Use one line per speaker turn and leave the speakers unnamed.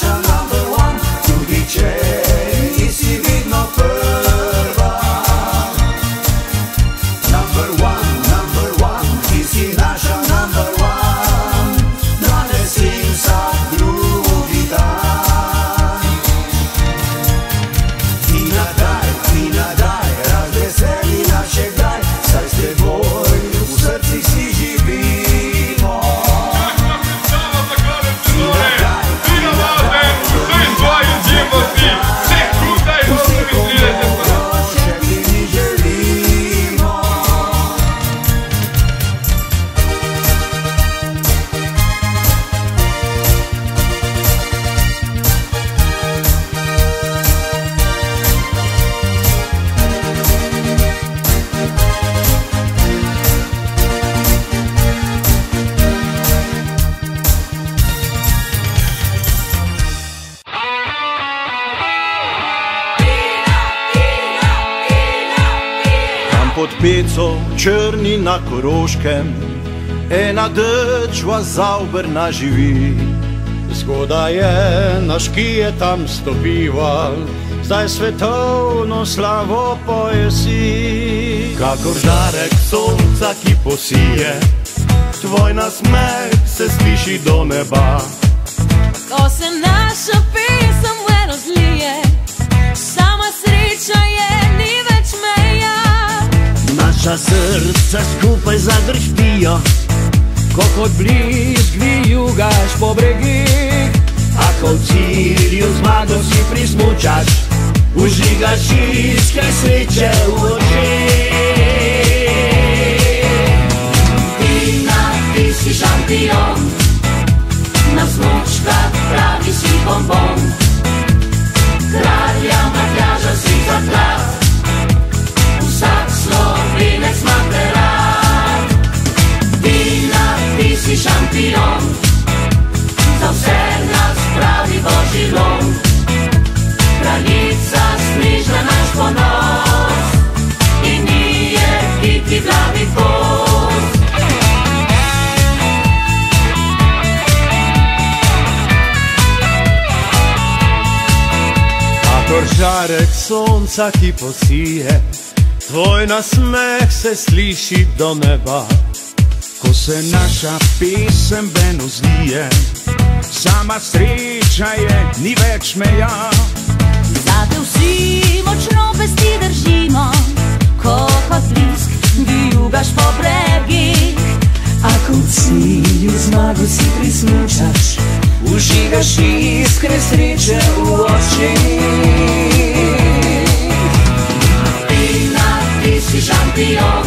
naša number one, tudi če nisi vedno prva. Number one, ti si naša number one, danes in vsak drugi dan. Ti nadaj, razveseli nas še kdaj, saj s teboj v srcih si živimo.
Pod peco črni na Koroškem ena dečva zauberna živi. Zgoda je, naš ki je tam stopival, zdaj svetovno slavo poje si. Kakor žarek sonca, ki posije, tvoj nasmeh se sliši do neba.
Ko se naša pesem v eno zlije, sama sreča je, ni več meja.
Naša srca skupaj zadrhtijo, ko kot blisk vijugaš po bregih. A ko v cilju zmago si prismučaš, užigaš iskre sreče v očeh.
Tina, ti si šampion, na smučkah pravi si bonbon. Kralja Matjaža si zaklad, vsak Slovenec ima te rad. Tina, ti si šampion, za vse nas pravi božji lom. Kraljica snežna naš ponos, in ni je biti glavi kos.
Kakor žarek sonca, ki posije, tvoj nasmeh se sliši do neba.
Ko se naša pesem ven zlije, sama sreča je, ni več meja.
Zate vsi močno pesti držimo, ko kot blisk vijugaš po bregih.
A ko v cilju zmago si prismučaš,
Užigaš iskre sreče v očeh.
Tina, ti si šampion,